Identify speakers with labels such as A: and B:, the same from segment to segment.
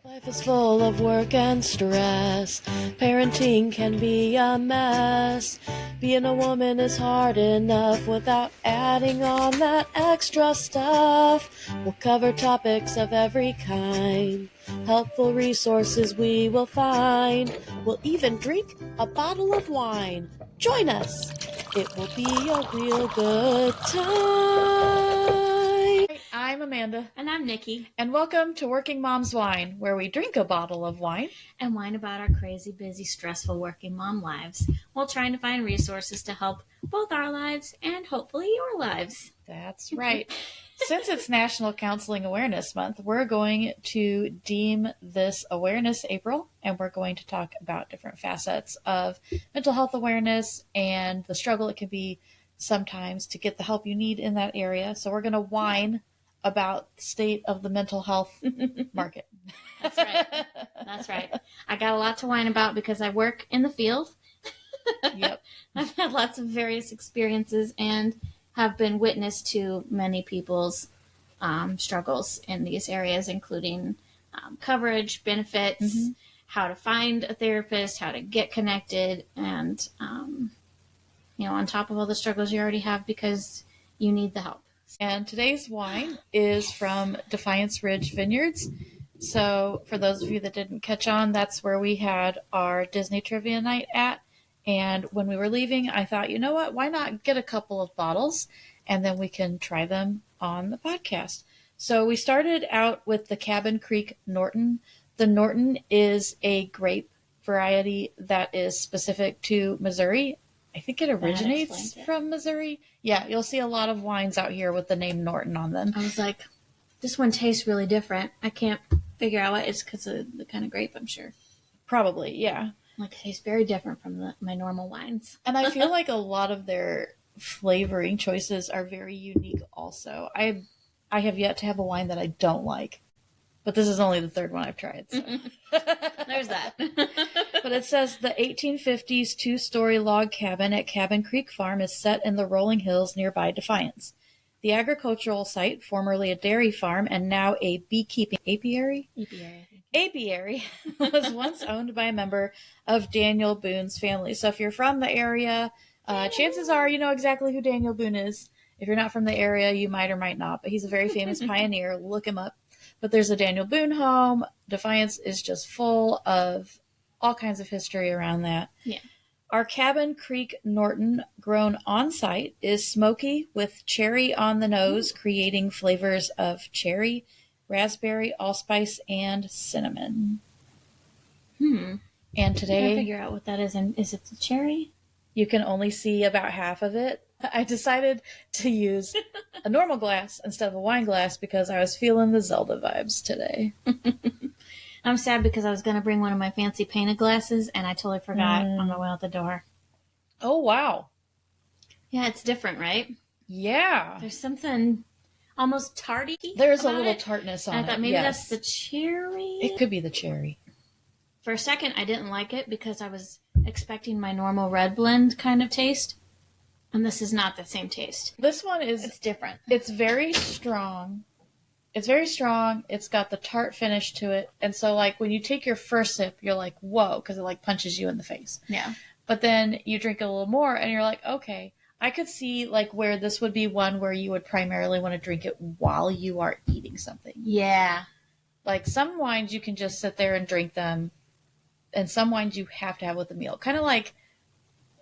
A: Life is full of work and stress. Parenting can be a mess. Being a woman is hard enough without adding on that extra stuff. We'll cover topics of every kind. Helpful resources we will find. We'll even drink a bottle of wine. Join us. It will be a real good time. I'm Amanda.
B: And I'm Nikki.
A: And welcome to Working Mom's Whine, where we drink a bottle of wine
B: and whine about our crazy, busy, stressful working mom lives while trying to find resources to help both our lives and hopefully your lives.
A: That's right. Since it's National Counseling Awareness Month, we're going to deem this Awareness April, and we're going to talk about different facets of mental health awareness and the struggle it can be sometimes to get the help you need in that area. So we're going to whine about the state of the mental health market.
B: That's right. That's right. I got a lot to whine about because I work in the field.
A: Yep.
B: I've had lots of various experiences and have been witness to many people's struggles in these areas, including coverage, benefits, how to find a therapist, how to get connected, and, on top of all the struggles you already have because you need the help.
A: And today's wine is from Defiance Ridge Vineyards. So for those of you that didn't catch on, that's where we had our Disney trivia night at. And when we were leaving, I thought, you know what, why not get a couple of bottles and then we can try them on the podcast. So we started out with the Cabin Creek Norton. The Norton is a grape variety that is specific to Missouri. I think it originates from Missouri. Yeah, you'll see a lot of wines out here with the name Norton on them.
B: I was like, this one tastes really different. I can't figure out why. It's because of the kind of grape, I'm sure.
A: Probably, yeah.
B: Like, it tastes very different from my normal wines.
A: And I feel like a lot of their flavoring choices are very unique also. I have yet to have a wine that I don't like. But this is only the third one I've tried. So.
B: There's that.
A: But it says the 1850s two-story log cabin at Cabin Creek Farm is set in the rolling hills nearby Defiance. The agricultural site, formerly a dairy farm and now a beekeeping apiary, was once owned by a member of Daniel Boone's family. So if you're from the area, chances are you know exactly who Daniel Boone is. If you're not from the area, you might or might not. But he's a very famous pioneer. Look him up. But there's a Daniel Boone home. Defiance is just full of all kinds of history around that.
B: Yeah.
A: Our Cabin Creek Norton, grown on site, is smoky with cherry on the nose, creating flavors of cherry, raspberry, allspice, and cinnamon. And today,
B: I can't figure out what that is. And is it the cherry?
A: You can only see about half of it. I decided to use a normal glass instead of a wine glass because I was feeling the Zelda vibes today.
B: I'm sad because I was going to bring one of my fancy painted glasses and I totally forgot on my way out the door.
A: Oh, wow.
B: Yeah, it's different, right?
A: Yeah.
B: There's something almost tarty.
A: There's a little tartness on it.
B: I thought maybe that's the cherry.
A: It could be the cherry.
B: For a second, I didn't like it because I was expecting my normal red blend kind of taste. And this is not the same taste.
A: This one is...
B: It's different.
A: It's very strong. It's very strong. It's got the tart finish to it. And so, like, when you take your first sip, you're like, whoa, because it, like, punches you in the face.
B: Yeah.
A: But then you drink a little more, and you're like, okay. I could see, like, where this would be one where you would primarily want to drink it while you are eating something.
B: Yeah.
A: Like, some wines you can just sit there and drink them, and some wines you have to have with a meal. Kind of like...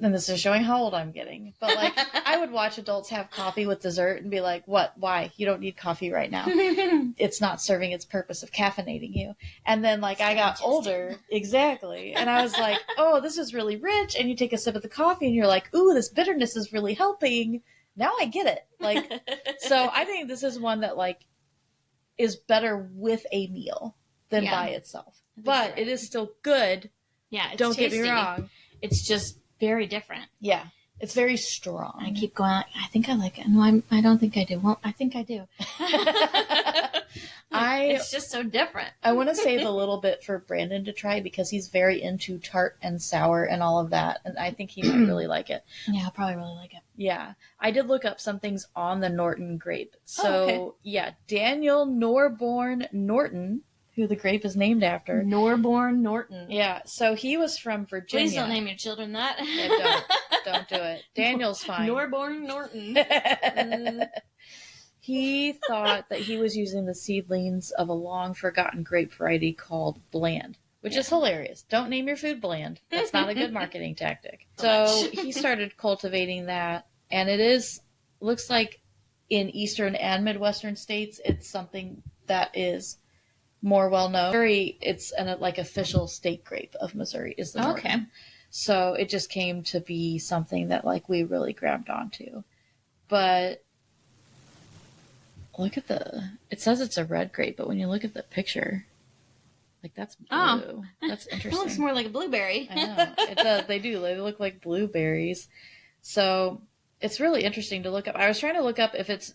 A: And this is showing how old I'm getting. But, like, I would watch adults have coffee with dessert and be like, what? Why? You don't need coffee right now. It's not serving its purpose of caffeinating you. And then, like, I got older. Exactly. And I was like, oh, this is really rich. And you take a sip of the coffee and you're like, ooh, this bitterness is really helping. Now I get it. Like, so I think this is one that, like, is better with a meal than by itself. But it is still good.
B: Yeah, it's
A: Don't
B: tasty.
A: get me wrong.
B: It's just very different.
A: Yeah. It's very strong.
B: I keep going, I think I like it. No, I don't think I do. Well, I think I do. It's just so different.
A: I want to save a little bit for Brandon to try because he's very into tart and sour and all of that. And I think he might really like it.
B: Yeah, I'll probably really like it.
A: Yeah. I did look up some things on the Norton grape. So, yeah, Daniel Norborn Norton, who the grape is named after.
B: Norborn Norton.
A: Yeah, so he was from Virginia.
B: Please don't name your children that.
A: Yeah, don't do it. Daniel's fine.
B: Norborn Norton.
A: He thought that he was using the seedlings of a long-forgotten grape variety called Bland, which is hilarious. Don't name your food Bland. That's not a good marketing tactic. So he started cultivating that, and looks like in eastern and midwestern states, it's something that is more well-known. It's an official state grape of Missouri is the Norton.
B: Okay.
A: So it just came to be something that we really grabbed onto. But look at it says it's a red grape, but when you look at the picture, that's blue.
B: Oh.
A: That's interesting.
B: It looks more like a blueberry.
A: I know. It does. They do. They look like blueberries. So it's really interesting to look up. I was trying to look up if it's,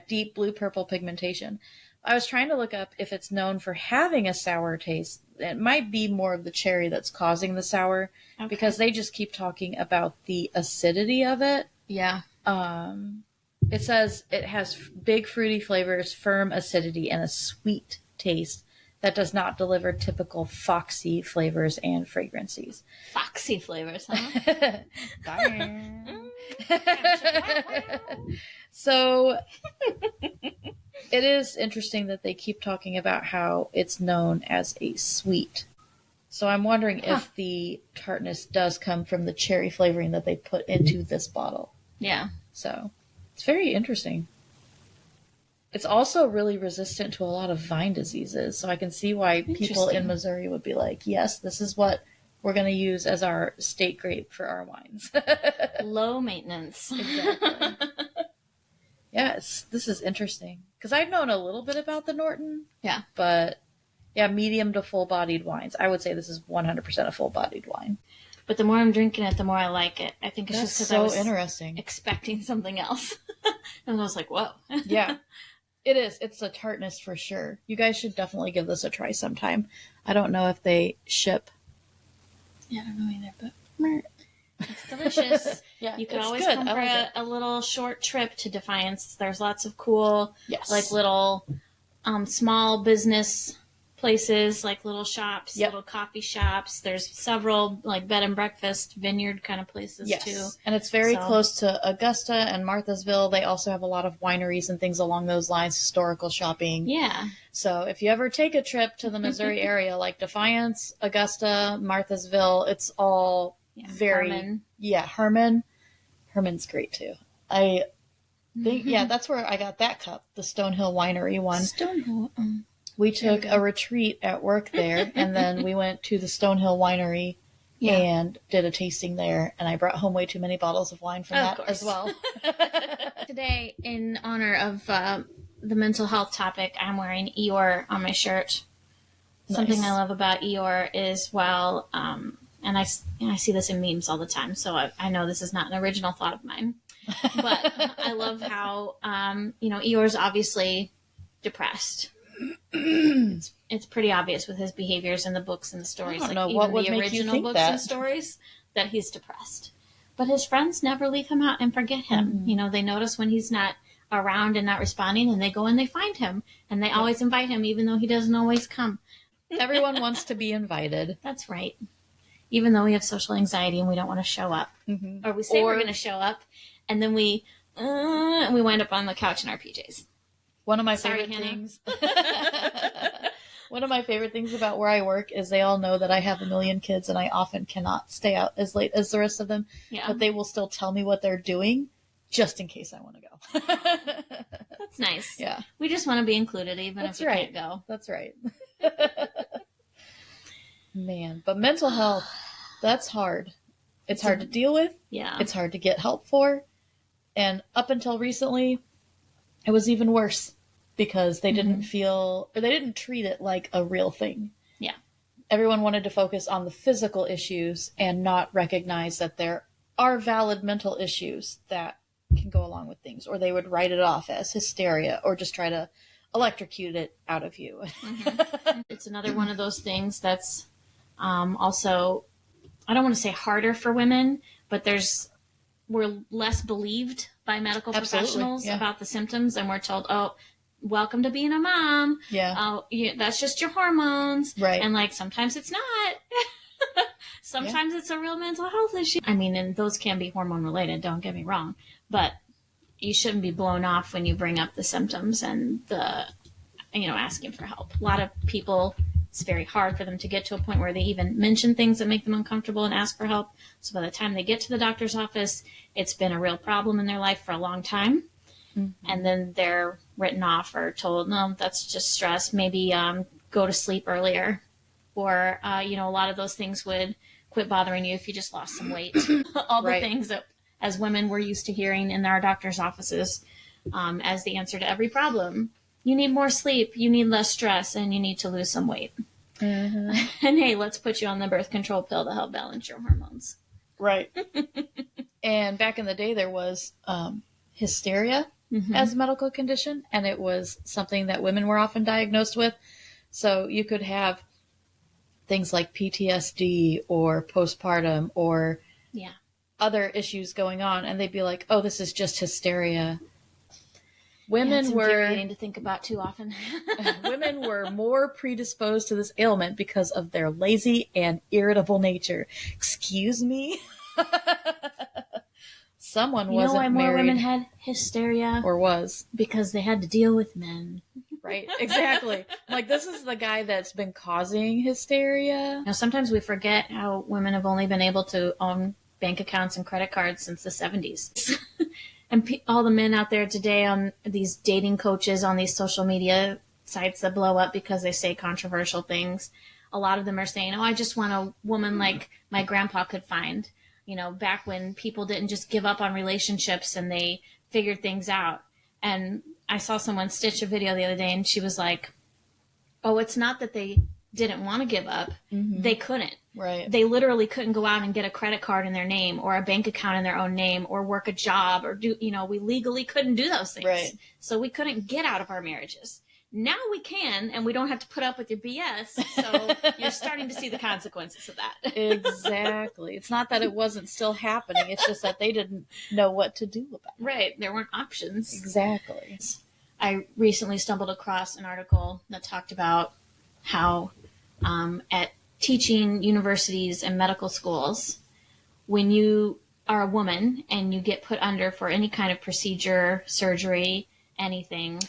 A: deep blue-purple pigmentation. I was trying to look up if it's known for having a sour taste. It might be more of the cherry that's causing the sour, because they just keep talking about the acidity of it.
B: Yeah.
A: It says it has big fruity flavors, firm acidity, and a sweet taste that does not deliver typical foxy flavors and fragrances.
B: Foxy flavors, huh?
A: So it is interesting that they keep talking about how it's known as a sweet. So I'm wondering if the tartness does come from the cherry flavoring that they put into this bottle.
B: Yeah.
A: So it's very interesting. It's also really resistant to a lot of vine diseases. So I can see why people in Missouri would be like, yes, this is what we're going to use as our state grape for our wines.
B: Low maintenance.
A: Exactly. Yes, this is interesting. Because I've known a little bit about the Norton.
B: Yeah.
A: But, medium to full-bodied wines. I would say this is 100% a full-bodied wine.
B: But the more I'm drinking it, the more I like it. I think it's just because I was
A: interesting.
B: expecting something else. And I was like, whoa.
A: Yeah. It is. It's a tartness for sure. You guys should definitely give this a try sometime. I don't know if they ship.
B: Yeah, I don't know either, but it's delicious.
A: Yeah,
B: you could always come for a little short trip to Defiance. There's lots of cool, little small business places, little shops, little coffee shops. There's several bed and breakfast, vineyard kind of places too.
A: And it's very close to Augusta and Marthasville. They also have a lot of wineries and things along those lines, historical shopping.
B: Yeah.
A: So if you ever take a trip to the Missouri area, like Defiance, Augusta, Marthasville, it's all very...
B: Herman.
A: Yeah, Herman. Herman's great too. I think, that's where I got that cup, the Stonehill Winery one.
B: Stonehill.
A: We took a retreat at work there, and then we went to the Stonehill Winery and did a tasting there, and I brought home way too many bottles of wine from that as well.
B: Today, in honor of the mental health topic, I'm wearing Eeyore on my shirt. Nice. Something I love about Eeyore is, and I see this in memes all the time, so I know this is not an original thought of mine, but I love how, Eeyore's obviously depressed. It's pretty obvious with his behaviors in the books and the stories.
A: I don't know what would make you think
B: books
A: that.
B: And stories that he's depressed. But his friends never leave him out and forget him. Mm-hmm. They notice when he's not around and not responding, and they go and they find him, and they always invite him, even though he doesn't always come.
A: Everyone wants to be invited.
B: That's right. Even though we have social anxiety and we don't want to show up, or we say we're going to show up, and then we wind up on the couch in our PJs.
A: One of my favorite things. One of my favorite things about where I work is they all know that I have a million kids and I often cannot stay out as late as the rest of them. Yeah. But they will still tell me what they're doing just in case I want to go.
B: That's nice.
A: Yeah.
B: We just want to be included even if we can't go.
A: That's right. Man, but mental health, that's hard. It's hard to deal with.
B: Yeah.
A: It's hard to get help for. And up until recently, it was even worse because they didn't they didn't treat it like a real thing.
B: Yeah.
A: Everyone wanted to focus on the physical issues and not recognize that there are valid mental issues that can go along with things, or they would write it off as hysteria or just try to electrocute it out of you.
B: It's another one of those things that's also, I don't want to say harder for women, but we're less believed by medical professionals about the symptoms, and we're told, welcome to being a mom.
A: Yeah.
B: That's just your hormones.
A: Right.
B: And like, sometimes it's not. Sometimes it's a real mental health issue. I mean, and those can be hormone related, don't get me wrong, but you shouldn't be blown off when you bring up the symptoms and the, asking for help. A lot of people, it's very hard for them to get to a point where they even mention things that make them uncomfortable and ask for help. So by the time they get to the doctor's office, it's been a real problem in their life for a long time. Mm-hmm. And then they're written off or told, no, that's just stress. Maybe go to sleep earlier. Or, a lot of those things would quit bothering you if you just lost some weight. All the things that as women we're used to hearing in our doctor's offices as the answer to every problem. You need more sleep, you need less stress, and you need to lose some weight. Mm-hmm. And hey, let's put you on the birth control pill to help balance your hormones.
A: Right. And back in the day, there was hysteria as a medical condition, and it was something that women were often diagnosed with. So you could have things like PTSD or postpartum or other issues going on, and they'd be like, oh, this is just hysteria. Women were
B: infuriating to think about too often.
A: Women were more predisposed to this ailment because of their lazy and irritable nature. Excuse me? Someone wasn't
B: why
A: married.
B: More women had hysteria?
A: Or was.
B: Because they had to deal with men.
A: Right, exactly. Like, this is the guy that's been causing hysteria.
B: Now, sometimes we forget how women have only been able to own bank accounts and credit cards since the 70s. And all the men out there today on these dating coaches on these social media sites that blow up because they say controversial things, a lot of them are saying, oh, I just want a woman like my grandpa could find, back when people didn't just give up on relationships and they figured things out. And I saw someone stitch a video the other day and she was like, oh, it's not that they didn't want to give up. Mm-hmm. They couldn't.
A: Right.
B: They literally couldn't go out and get a credit card in their name or a bank account in their own name or work a job or do, we legally couldn't do those things.
A: Right.
B: So we couldn't get out of our marriages. Now we can, and we don't have to put up with your BS. So you're starting to see the consequences of that.
A: Exactly. It's not that it wasn't still happening. It's just that they didn't know what to do about it.
B: Right. There weren't options.
A: Exactly.
B: I recently stumbled across an article that talked about how at teaching universities and medical schools, when you are a woman and you get put under for any kind of procedure, surgery, anything,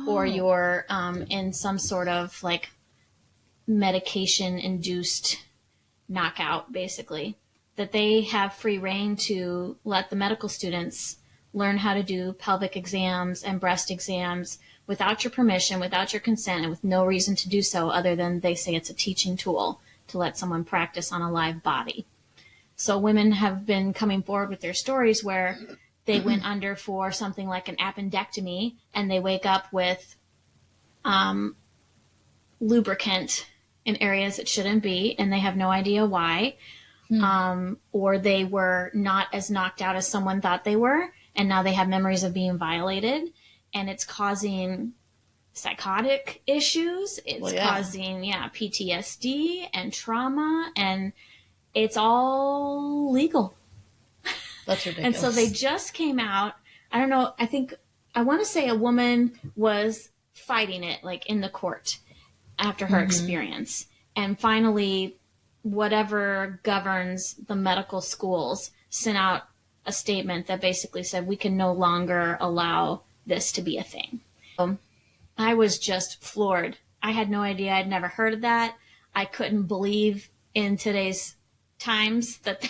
B: or you're in some sort of like medication-induced knockout, basically, that they have free reign to let the medical students learn how to do pelvic exams and breast exams without your permission, without your consent, and with no reason to do so other than they say it's a teaching tool to let someone practice on a live body. So women have been coming forward with their stories where they went under for something like an appendectomy and they wake up with lubricant in areas it shouldn't be and they have no idea why. Or they were not as knocked out as someone thought they were, and now they have memories of being violated, and it's causing psychotic issues. It's causing, PTSD and trauma, and it's all legal.
A: That's ridiculous.
B: And so they just came out. I don't know. I want to say a woman was fighting it like in the court after her experience. And finally, whatever governs the medical schools sent out a statement that basically said we can no longer allow this to be a thing. I was just floored. I had no idea. I'd never heard of that. I couldn't believe in today's times that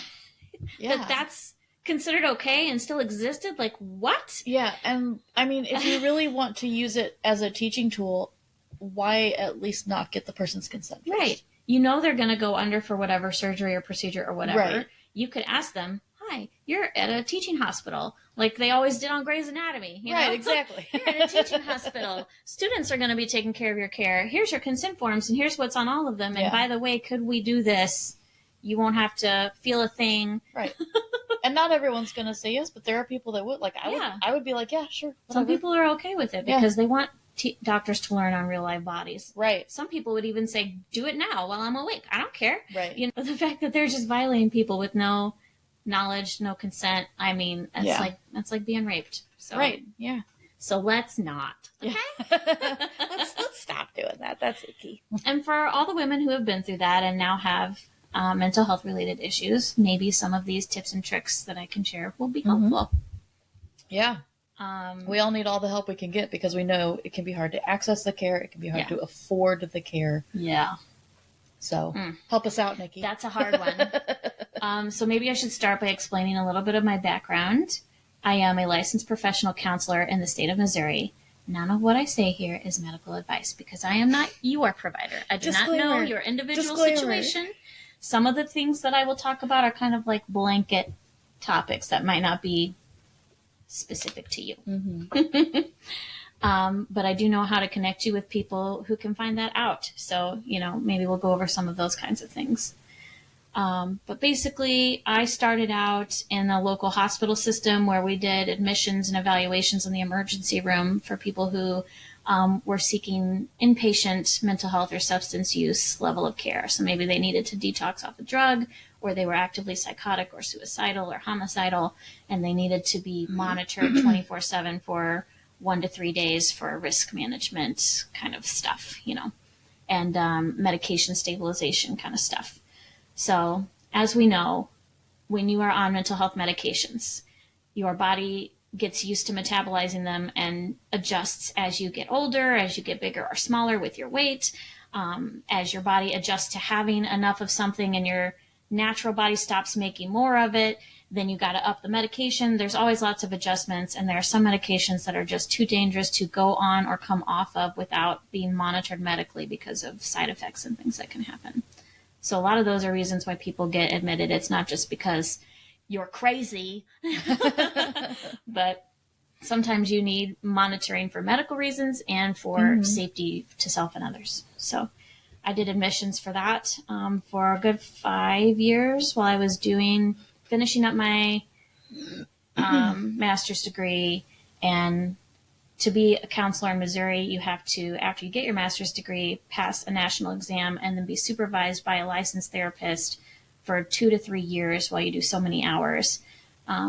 B: that's considered okay and still existed. Like, what?
A: Yeah, and I mean, if you really want to use it as a teaching tool, why at least not get the person's consent first?
B: Right. They're going to go under for whatever surgery or procedure or whatever. Right. You could ask them, hi, you're at a teaching hospital, like they always did on Grey's Anatomy.
A: Right, exactly.
B: You're at a teaching hospital. Students are going to be taking care of your care. Here's your consent forms, and here's what's on all of them. And by the way, could we do this? You won't have to feel a thing.
A: Right. And not everyone's going to say yes, but there are people that would. Like, I would be like, yeah, sure. Whatever.
B: Some people are okay with it because they want doctors to learn on real live bodies.
A: Right.
B: Some people would even say, do it now while I'm awake. I don't care.
A: Right.
B: The fact that they're just violating people with no knowledge, no consent. I mean, that's like being raped. So
A: right. Yeah.
B: So let's not. Okay.
A: let's stop doing that. That's icky.
B: And for all the women who have been through that and now have mental health related issues, maybe some of these tips and tricks that I can share will be helpful.
A: Yeah. We all need all the help we can get because we know it can be hard to access the care. It can be hard to afford the care.
B: Yeah.
A: So help us out, Nici.
B: That's a hard one. So maybe I should start by explaining a little bit of my background. I am a licensed professional counselor in the state of Missouri. None of what I say here is medical advice because I am not your provider. I do not know your individual situation. Some of the things that I will talk about are kind of like blanket topics that might not be specific to you. But I do know how to connect you with people who can find that out. So, maybe we'll go over some of those kinds of things. But basically, I started out in a local hospital system where we did admissions and evaluations in the emergency room for people who were seeking inpatient mental health or substance use level of care. So maybe they needed to detox off a drug, or they were actively psychotic or suicidal or homicidal, and they needed to be monitored 24/7 for 1 to 3 days for risk management kind of stuff, and medication stabilization kind of stuff. So, as we know, when you are on mental health medications, your body gets used to metabolizing them and adjusts as you get older, as you get bigger or smaller with your weight, as your body adjusts to having enough of something and your natural body stops making more of it, then you got to up the medication. There's always lots of adjustments, and there are some medications that are just too dangerous to go on or come off of without being monitored medically because of side effects and things that can happen. So a lot of those are reasons why people get admitted. It's not just because you're crazy, but sometimes you need monitoring for medical reasons and for safety to self and others. So I did admissions for that for a good 5 years while I was finishing up my master's degree. And to be a counselor in Missouri, you have to, after you get your master's degree, pass a national exam and then be supervised by a licensed therapist for 2 to 3 years while you do so many hours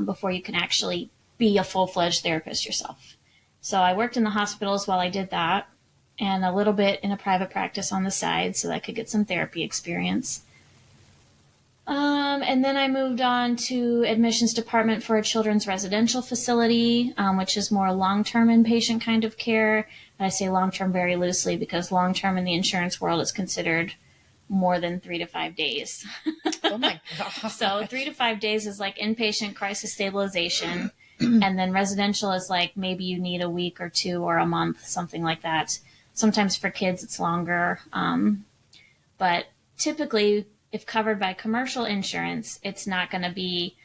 B: before you can actually be a full-fledged therapist yourself. So I worked in the hospitals while I did that, and a little bit in a private practice on the side so that I could get some therapy experience. And then I moved on to admissions department for a children's residential facility, which is more long-term inpatient kind of care. And I say long-term very loosely because long-term in the insurance world is considered more than 3 to 5 days.
A: Oh my God.
B: So 3 to 5 days is like inpatient crisis stabilization. And then residential is like maybe you need a week or 2 or a month, something like that. Sometimes for kids it's longer. But typically, if covered by commercial insurance, it's not going to be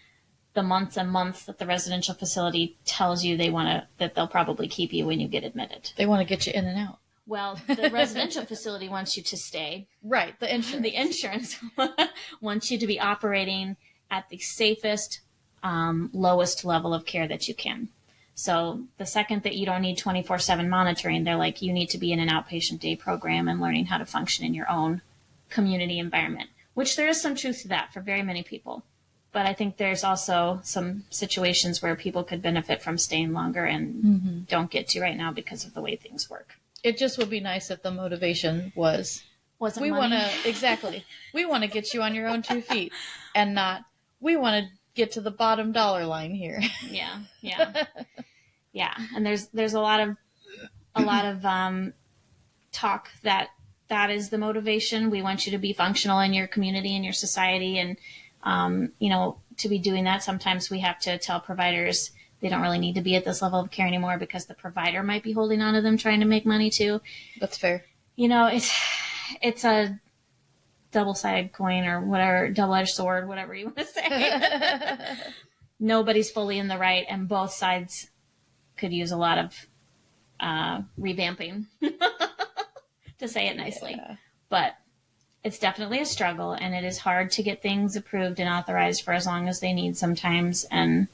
B: the months and months that the residential facility tells you that they'll probably keep you when you get admitted.
A: They want to get you in and out.
B: Well, the residential facility wants you to stay.
A: Right, the insurance.
B: The insurance wants you to be operating at the safest, lowest level of care that you can. So the second that you don't need 24/7 monitoring, they're like, you need to be in an outpatient day program and learning how to function in your own community environment, which there is some truth to that for very many people. But I think there's also some situations where people could benefit from staying longer and don't get to right now because of the way things work.
A: It just would be nice if the motivation wasn't we want to exactly. We want to get you on your own 2 feet and not we want to get to the bottom dollar line here.
B: Yeah. And there's a lot of talk that is the motivation. We want you to be functional in your community and your society. And, to be doing that, sometimes we have to tell providers they don't really need to be at this level of care anymore because the provider might be holding on to them trying to make money too.
A: That's fair.
B: It's a double-sided coin or whatever, double-edged sword, whatever you want to say. Nobody's fully in the right, and both sides could use a lot of revamping, to say it nicely. Yeah. But it's definitely a struggle, and it is hard to get things approved and authorized for as long as they need sometimes. And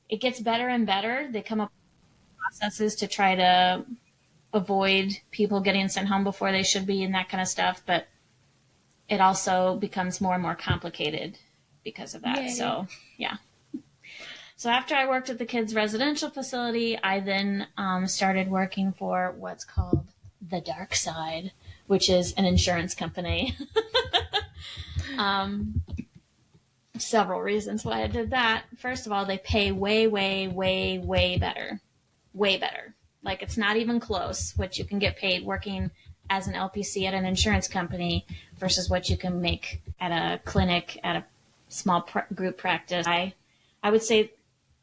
B: it gets better and better. They come up with processes to try to avoid people getting sent home before they should be and that kind of stuff. But it also becomes more and more complicated because of that. Yay. So, yeah. So after I worked at the kids' residential facility, I then started working for what's called the Dark Side, which is an insurance company. Several reasons why I did that. First of all, they pay way, way, way, way better. Way better. Like, it's not even close what you can get paid working as an LPC at an insurance company versus what you can make at a clinic, at a small group practice. I would say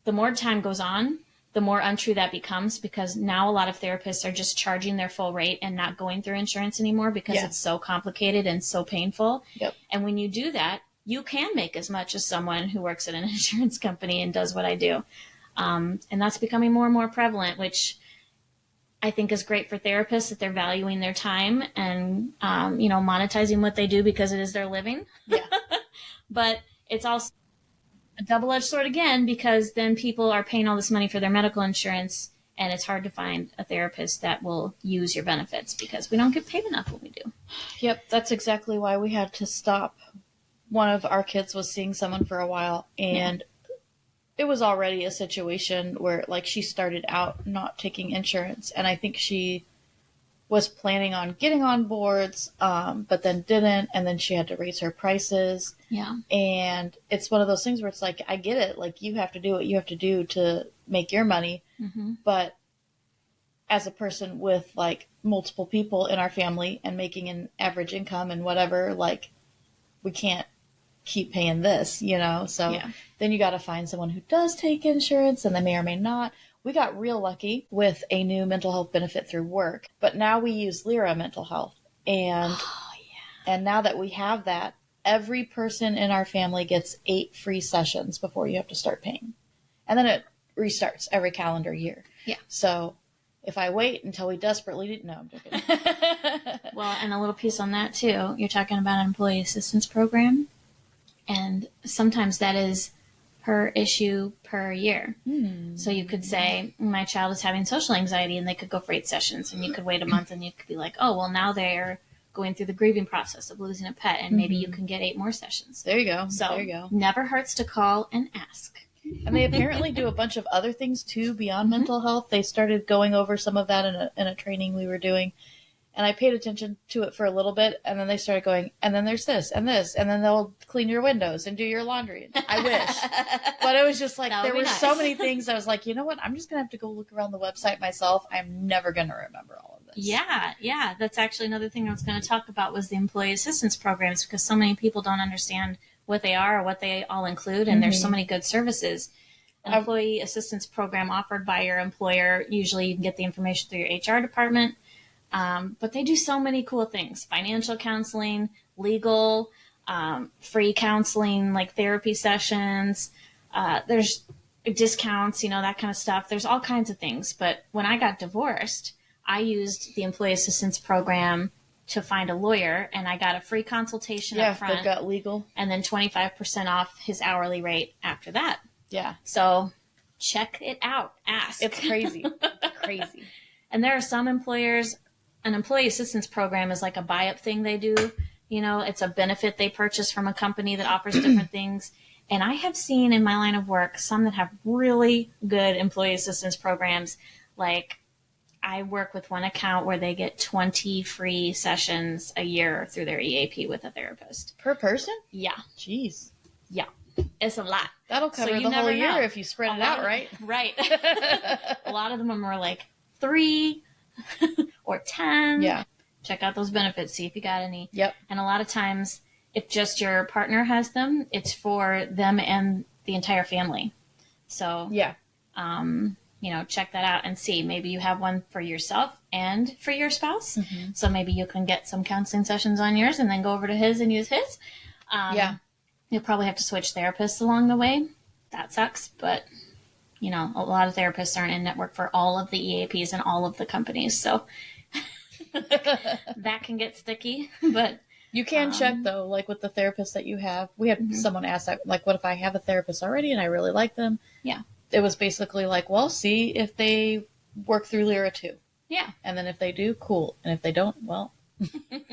B: the more time goes on, the more untrue that becomes, because now a lot of therapists are just charging their full rate and not going through insurance anymore because it's so complicated and so painful.
A: Yep.
B: And when you do that, you can make as much as someone who works at an insurance company and does what I do. And that's becoming more and more prevalent, which I think is great for therapists, that they're valuing their time and, monetizing what they do because it is their living.
A: Yeah.
B: But it's also a double-edged sword again, because then people are paying all this money for their medical insurance, and it's hard to find a therapist that will use your benefits because we don't get paid enough when we do.
A: Yep, that's exactly why we had to stop. One of our kids was seeing someone for a while, and it was already a situation where, like, she started out not taking insurance, and I think she was planning on getting on boards, but then didn't, and then she had to raise her prices.
B: Yeah.
A: And it's one of those things where it's like, I get it, like, you have to do what you have to do to make your money, but as a person with, like, multiple people in our family and making an average income and whatever, like, we can't keep paying this, so then you got to find someone who does take insurance, and they may or may not. We got real lucky with a new mental health benefit through work, but now we use Lyra Mental Health, and and now that we have that, every person in our family gets 8 free sessions before you have to start paying, and then it restarts every calendar year. So if I wait until we desperately need, no, I'm joking.
B: Well, and a little piece on that too, you're talking about an employee assistance program, and sometimes that is per issue per year. So you could say, my child is having social anxiety, and they could go for 8 sessions, and you could wait a month, and you could be like, oh, well, now they're going through the grieving process of losing a pet, and maybe you can get 8 more sessions.
A: There you go.
B: So
A: there you go.
B: Never hurts to call and ask.
A: And they apparently do a bunch of other things too beyond mental health. They started going over some of that in a training we were doing. And I paid attention to it for a little bit, and then they started going, and then there's this, and then they'll clean your windows and do your laundry. I wish. But it was just like, there were so many things. I was like, you know what? I'm just going to have to go look around the website myself. I'm never going to remember all of this.
B: Yeah. That's actually another thing I was going to talk about, was the employee assistance programs, because so many people don't understand what they are or what they all include, and there's so many good services. An employee assistance program offered by your employer, usually you can get the information through your HR department. But they do so many cool things: financial counseling, legal, free counseling, like therapy sessions. There's discounts, that kind of stuff. There's all kinds of things. But when I got divorced, I used the employee assistance program to find a lawyer, and I got a free consultation up front.
A: They've got legal.
B: And then 25% off his hourly rate after that.
A: Yeah.
B: So check it out. Ask.
A: It's crazy. Crazy.
B: And there are some employers, an employee assistance program is like a buy-up thing they do. It's a benefit they purchase from a company that offers different things. And I have seen in my line of work some that have really good employee assistance programs. Like, I work with one account where they get 20 free sessions a year through their EAP with a therapist.
A: Per person?
B: Yeah.
A: Jeez.
B: Yeah. It's a lot.
A: That'll cover the whole year if you spread it out, right?
B: Right. A lot of them are like 3 or 10.
A: Yeah.
B: Check out those benefits. See if you got any.
A: Yep.
B: And a lot of times, if just your partner has them, it's for them and the entire family. So,
A: yeah.
B: Check that out and see. Maybe you have one for yourself and for your spouse. So maybe you can get some counseling sessions on yours and then go over to his and use his. You'll probably have to switch therapists along the way. That sucks, but a lot of therapists aren't in network for all of the EAPs and all of the companies, so that can get sticky. But
A: you can check though, like with the therapist that you have. We had someone ask that, like, what if I have a therapist already and I really like them? Yeah. It was basically like, well, see if they work through Lyra too. Yeah. And then if they do, cool. And if they don't, well.
B: And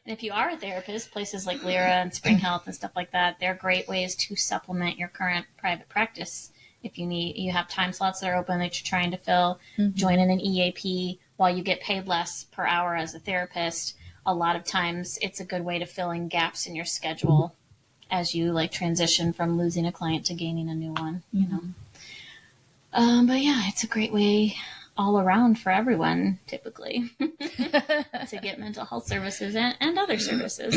B: if you are a therapist, places like Lyra and Spring Health and stuff like that, they're great ways to supplement your current private practice. If you have time slots that are open that you're trying to fill,
A: Mm-hmm.
B: join in an EAP. While you get paid less per hour as a therapist, a lot of times it's a good way to fill in gaps in your schedule as you like transition from losing a client to gaining a new one, you know. But yeah, it's a great way all around for everyone, typically, to get mental health services and other services.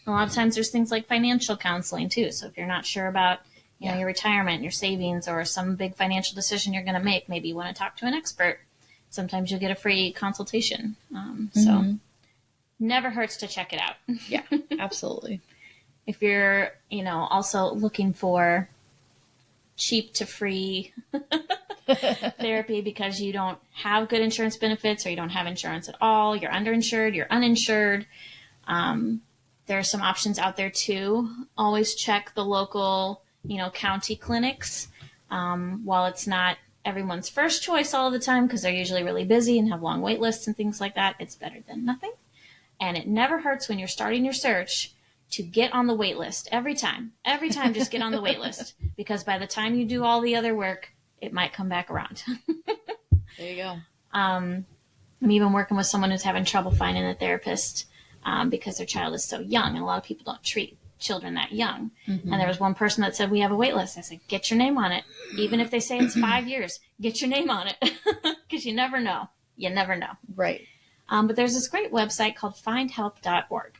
B: A lot of times there's things like financial counseling too. So if you're not sure about you know, your retirement, your savings, or some big financial decision you're going to make, maybe you want to talk to an expert. Sometimes you'll get a free consultation. So never hurts to check it out.
A: Yeah, absolutely.
B: If you're, you know, also looking for cheap to free therapy because you don't have good insurance benefits or you don't have insurance at all, you're underinsured, you're uninsured, there are some options out there too. Always check the local, you know, county clinics. While it's not everyone's first choice all the time because they're usually really busy and have long wait lists and things like that, it's better than nothing. And it never hurts when you're starting your search to get on the wait list every time. Every time, just get on the wait list, because by the time you do all the other work, it might come back around.
A: There you go.
B: I'm even working with someone who's having trouble finding a therapist because their child is so young, and a lot of people don't treat children that young. And there was one person that said, we have a wait list. I said, get your name on it. Even if they say it's 5 years, get your name on it, because you never know. You never know.
A: Right.
B: But there's this great website called findhelp.org.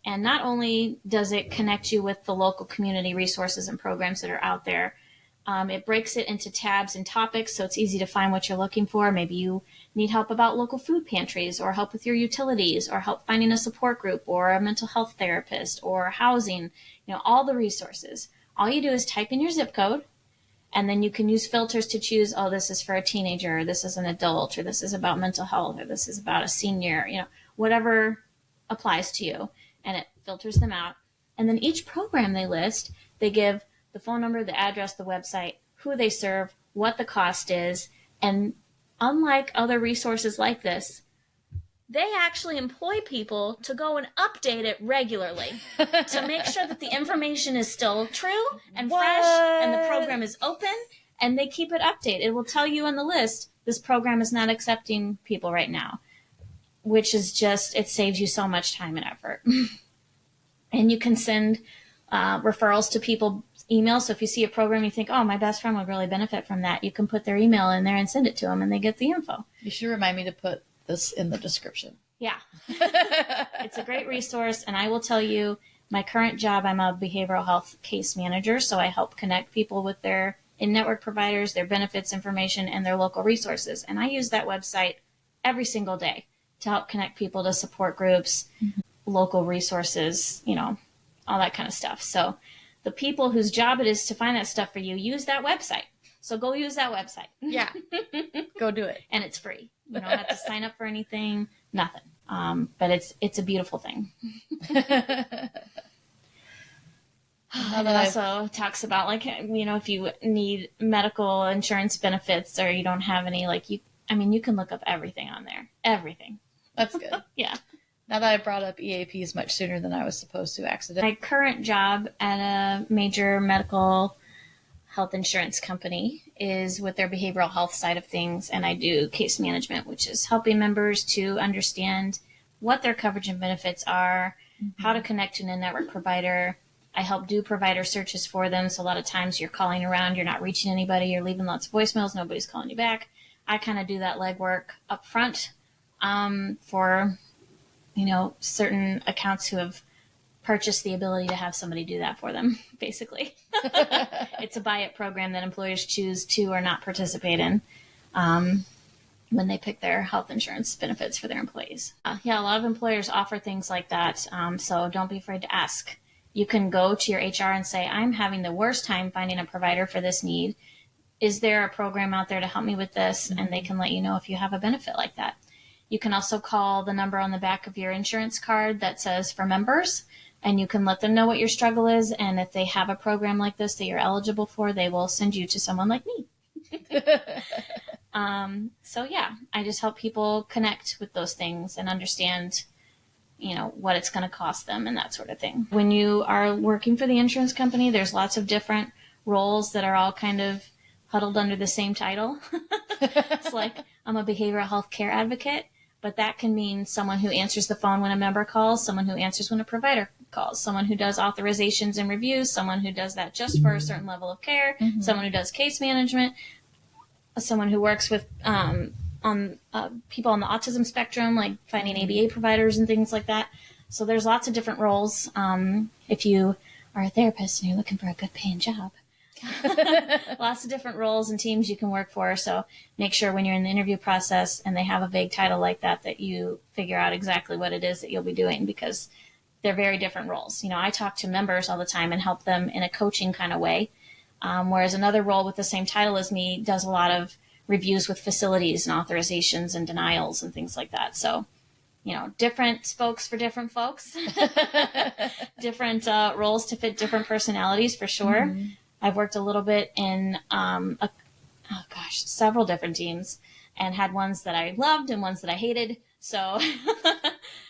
B: And not only does it connect you with the local community resources and programs that are out there, it breaks it into tabs and topics, so it's easy to find what you're looking for. Maybe you need help about local food pantries, or help with your utilities, or help finding a support group, or a mental health therapist, or housing, you know, all the resources. All you do is type in your zip code, and then you can use filters to choose, oh, this is for a teenager, or this is an adult, or this is about mental health, or this is about a senior, you know, whatever applies to you. And it filters them out. And then each program they list, they give the phone number, the address, the website, who they serve, what the cost is. And unlike other resources like this, they actually employ people to go and update it regularly to make sure that the information is still true and fresh and the program is open, and they keep it updated. It will tell you on the list, this program is not accepting people right now, which is just, it saves you so much time and effort. And you can send referrals to people email. So if you see a program you think, oh, my best friend would really benefit from that, you can put their email in there and send it to them, and they get the info.
A: You should remind me to put this in the description.
B: Yeah. It's a great resource. And I will tell you, my current job, I'm a behavioral health case manager. So I help connect people with their in-network providers, their benefits information, and their local resources. And I use that website every single day to help connect people to support groups, local resources, you know, all that kind of stuff. So the people whose job it is to find that stuff for you, use that website. So go use that website.
A: Yeah. Go do it.
B: And it's free. You don't have to sign up for anything, nothing. But it's a beautiful thing. And it also talks about, like, you know, if you need medical insurance benefits or you don't have any, like, you can look up everything on there. Everything.
A: That's good.
B: Yeah.
A: Now that I brought up EAPs much sooner than I was supposed to accidentally.
B: My current job at a major medical health insurance company is with their behavioral health side of things, and I do case management, which is helping members to understand what their coverage and benefits are, how to connect to an in-network provider. I help do provider searches for them, so a lot of times you're calling around, you're not reaching anybody, you're leaving lots of voicemails, nobody's calling you back. I kind of do that legwork up front for, you know, certain accounts who have purchased the ability to have somebody do that for them, basically. It's a buy-it program that employers choose to or not participate in when they pick their health insurance benefits for their employees. Yeah, a lot of employers offer things like that, so don't be afraid to ask. You can go to your HR and say, I'm having the worst time finding a provider for this need. Is there a program out there to help me with this? And they can let you know if you have a benefit like that. You can also call the number on the back of your insurance card that says for members, and you can let them know what your struggle is. And if they have a program like this that you're eligible for, they will send you to someone like me. So yeah, I just help people connect with those things and understand, you know, what it's going to cost them and that sort of thing. When you are working for the insurance company, there's lots of different roles that are all kind of huddled under the same title. It's like I'm a behavioral health care advocate, but that can mean someone who answers the phone when a member calls, someone who answers when a provider calls, someone who does authorizations and reviews, someone who does that just for a certain level of care, someone who does case management, someone who works with people on the autism spectrum, like finding ABA providers and things like that. So there's lots of different roles. If you are a therapist and you're looking for a good paying job, lots of different roles and teams you can work for. So make sure when you're in the interview process and they have a vague title like that, that you figure out exactly what it is that you'll be doing, because they're very different roles. You know, I talk to members all the time and help them in a coaching kind of way. Whereas another role with the same title as me does a lot of reviews with facilities and authorizations and denials and things like that. So, you know, different spokes for different folks, different roles to fit different personalities for sure. I've worked a little bit in, several different teams, and had ones that I loved and ones that I hated. So,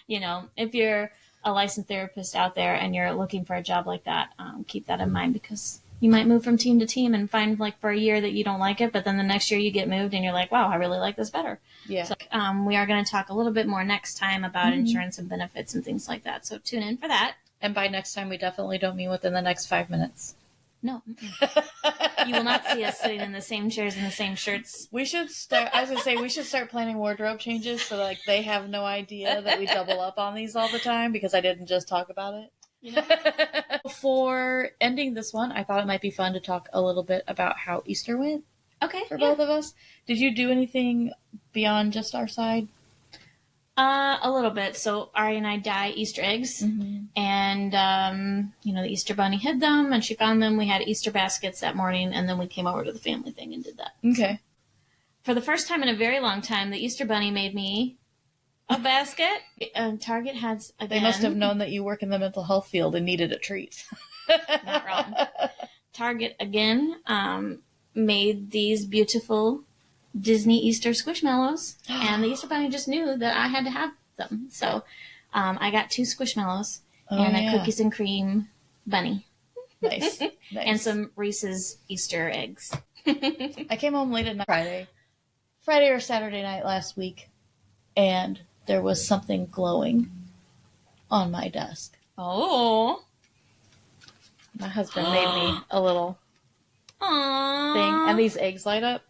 B: you know, if you're a licensed therapist out there and you're looking for a job like that, keep that in mind, because you might move from team to team and find like for a year that you don't like it, but then the next year you get moved and you're like, wow, I really like this better.
A: Yeah.
B: So we are going to talk a little bit more next time about insurance and benefits and things like that. So tune in for that.
A: And by next time, we definitely don't mean within the next 5 minutes.
B: No. You will not see us sitting in the same chairs and the same shirts.
A: We should start, I was going to say, we should start planning wardrobe changes so like they have no idea that we double up on these all the time, because I didn't just talk about it. You know? For ending this one, I thought it might be fun to talk a little bit about how Easter went.
B: Okay.
A: For both of us. Did you do anything beyond just our side?
B: A little bit. So Ari and I dye Easter eggs, and the Easter bunny hid them, and she found them. We had Easter baskets that morning, and then we came over to the family thing and did that.
A: Okay.
B: So, for the first time in a very long time, the Easter bunny made me a basket. Target has, again,
A: They must have known that you work in the mental health field and needed a treat.
B: Not wrong. Target again made these beautiful Disney Easter Squishmallows, and the Easter bunny just knew that I had to have them. So I got 2 Squishmallows and a cookies and cream bunny.
A: Nice.
B: And some Reese's Easter eggs.
A: I came home late at night, Friday or Saturday night last week, and there was something glowing on my desk.
B: Oh.
A: My husband made me a little
B: Aww.
A: thing, and these eggs light up.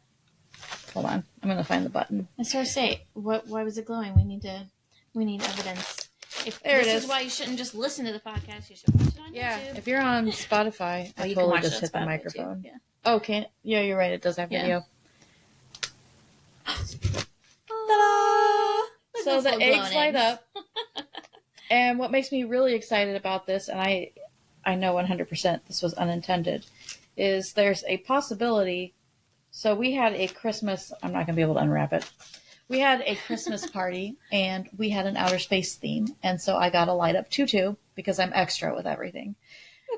A: Hold on, I'm gonna find the button.
B: I started to say, why was it glowing? We need evidence.
A: This
B: is why you shouldn't just listen to the podcast. You should watch it on YouTube.
A: If you're on Spotify, I
B: you can
A: totally
B: watch
A: just
B: it on
A: hit the
B: Spotify
A: microphone.
B: too. Yeah.
A: Oh, can't? Yeah, you're right. It does have video.
B: Ta-da!
A: So the eggs light up, and what makes me really excited about this, and I know 100% this was unintended, is there's a possibility. So we had a Christmas, I'm not going to be able to unwrap it. We had a Christmas party, and we had an outer space theme. And so I got a light up tutu because I'm extra with everything.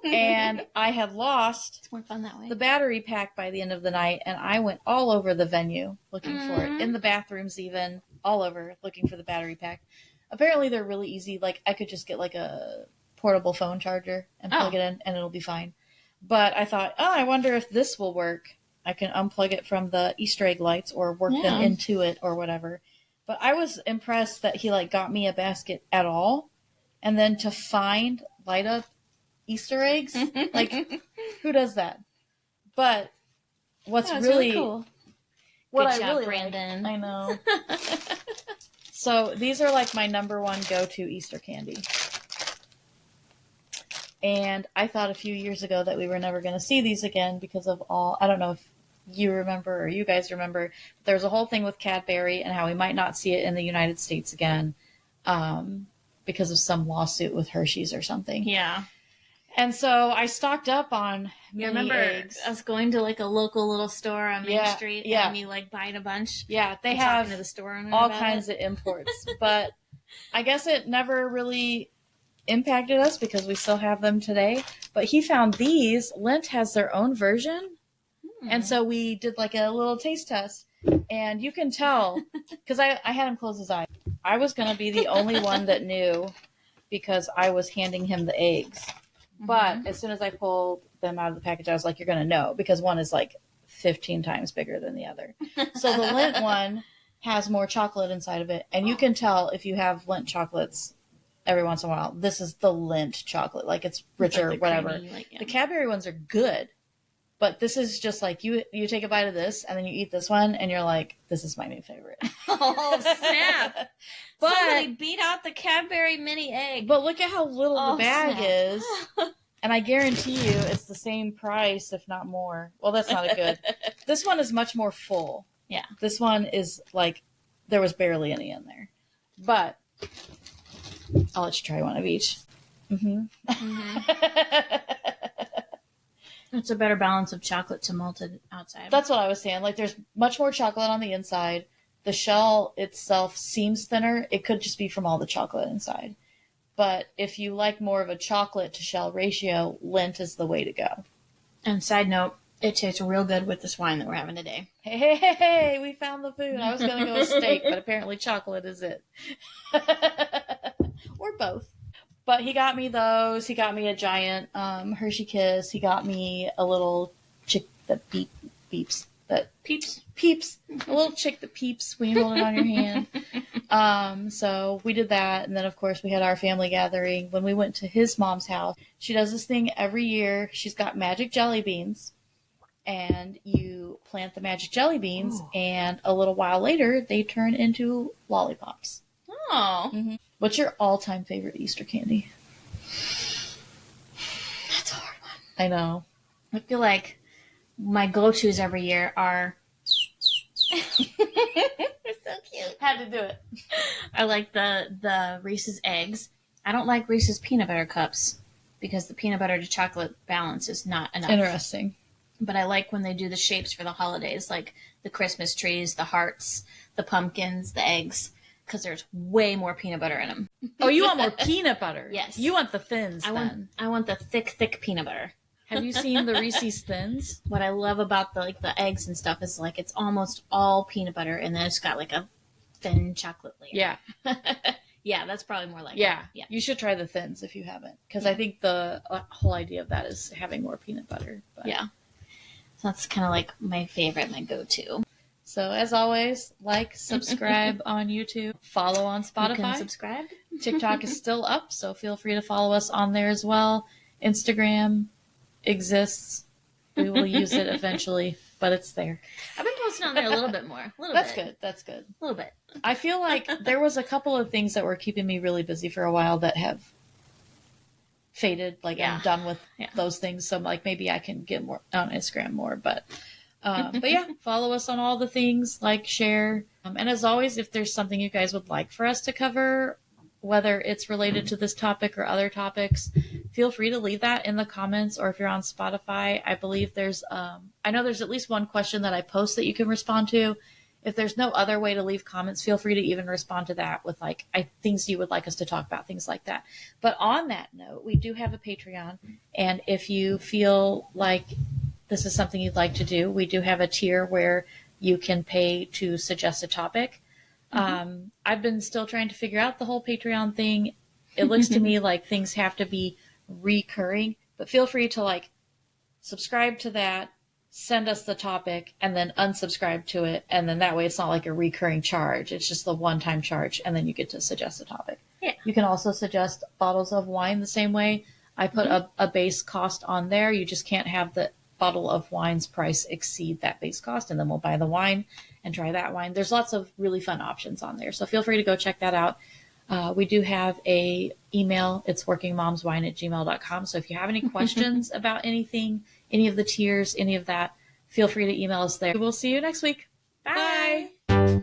A: And I had lost
B: It's more fun that way.
A: the battery pack by the end of the night, and I went all over the venue looking for it, in the bathrooms even, all over looking for the battery pack. Apparently they're really easy. Like, I could just get like a portable phone charger and plug it in, and it'll be fine. But I thought, I wonder if this will work. I can unplug it from the Easter egg lights or work them into it or whatever. But I was impressed that he got me a basket at all. And then to find light up Easter eggs, who does that? But what's really
B: cool.
A: What
B: Good
A: I
B: job,
A: really
B: Brandon.
A: like, I know. So these are my number one go-to Easter candy. And I thought a few years ago that we were never going to see these again because of I don't know if you remember or you guys remember, but there was a whole thing with Cadbury and how we might not see it in the United States again because of some lawsuit with Hershey's or something.
B: Yeah.
A: And so I stocked up on mini
B: remember
A: eggs.
B: us going to a local little store on Main Street and you buying a bunch?
A: Yeah, they
B: and
A: have
B: talking to the store owner
A: all
B: about
A: kinds of imports. But I guess it never really impacted us because we still have them today. But he found these. Lindt has their own version. And so we did a little taste test. And you can tell, because I had him close his eyes. I was going to be the only one that knew because I was handing him the eggs. But as soon as I pulled them out of the package, I was like, you're going to know. Because one is 15 times bigger than the other. So the Lindt one has more chocolate inside of it. And you can tell if you have Lindt chocolates every once in a while, this is the Lindt chocolate. Like it's richer,
B: like
A: whatever.
B: Creamy,
A: The Cadbury ones are good. But this is just like you take a bite of this and then you eat this one and you're like, this is my new favorite.
B: Oh, snap.
A: But
B: somebody beat out the Cadbury mini egg.
A: But look at how little the bag
B: snap.
A: is. And I guarantee you it's the same price, if not more. Well, that's not a good. This one is much more full.
B: Yeah.
A: This one is like, there was barely any in there. But I'll let you try one of each.
B: It's a better balance of chocolate to malted outside.
A: That's what I was saying. Like, there's much more chocolate on the inside. The shell itself seems thinner. It could just be from all the chocolate inside. But if you like more of a chocolate to shell ratio, Lindt is the way to go.
B: And side note, it tastes real good with this wine that we're having today.
A: Hey, we found the food. I was going to go with steak, but apparently chocolate is it. Or both. But he got me those. He got me a giant Hershey Kiss. He got me a little chick that beeps. That peeps. A little chick that peeps when you hold it on your hand. So we did that. And then, of course, we had our family gathering when we went to his mom's house. She does this thing every year. She's got magic jelly beans. And you plant the magic jelly beans. Ooh. And a little while later, they turn into lollipops.
B: Oh.
A: Mm-hmm. What's your all-time favorite Easter candy?
B: That's a hard one.
A: I know.
B: I feel like my go-tos every year are... They're so cute.
A: Had to do it.
B: I like the Reese's Eggs. I don't like Reese's Peanut Butter Cups because the peanut butter to chocolate balance is not enough.
A: Interesting.
B: But I like when they do the shapes for the holidays, like the Christmas trees, the hearts, the pumpkins, the eggs. Because there's way more peanut butter in them.
A: Oh, you want more peanut butter?
B: Yes.
A: You want the thins,
B: I want the thick peanut butter.
A: Have you seen the Reese's Thins?
B: What I love about the eggs and stuff is like it's almost all peanut butter, and then it's got like a thin chocolate layer.
A: Yeah.
B: Yeah, that's probably more like
A: yeah.
B: it. Yeah.
A: You should try the Thins if you haven't. Because I think the whole idea of that is having more peanut butter. But.
B: Yeah. So that's kind of like my favorite, my go-to.
A: So, as always, like, subscribe on YouTube, follow on Spotify.
B: You can subscribe.
A: TikTok is still up, so feel free to follow us on there as well. Instagram exists. We will use it eventually, but it's there.
B: I've been posting on there a little bit more.
A: That's good. That's good.
B: A little bit.
A: I feel like there was a couple of things that were keeping me really busy for a while that have faded. Like, I'm done with those things, so like maybe I can get more on Instagram more, but yeah, follow us on all the things, like, share. And as always, if there's something you guys would like for us to cover, whether it's related to this topic or other topics, feel free to leave that in the comments. Or if you're on Spotify, I believe there's, I know there's at least one question that I post that you can respond to. If there's no other way to leave comments, feel free to even respond to that with like things you would like us to talk about, things like that. But on that note, we do have a Patreon. And if you feel like this is something you'd like to do, we do have a tier where you can pay to suggest a topic. Mm-hmm. I've been still trying to figure out the whole Patreon thing. It looks to me like things have to be recurring, but feel free to like subscribe to that, send us the topic, and then unsubscribe to it. And then that way it's not like a recurring charge. It's just the one-time charge, and then you get to suggest a topic.
B: Yeah.
A: You can also suggest bottles of wine the same way. I put a base cost on there. You just can't have the bottle of wine's price exceed that base cost, and then we'll buy the wine and try that wine. There's lots of really fun options on there, so feel free to go check that out. We do have a email. It's workingmomswine@gmail.com. So if you have any questions about anything, any of the tiers, any of that, feel free to email us there. We'll see you next week.
B: Bye.
A: Bye.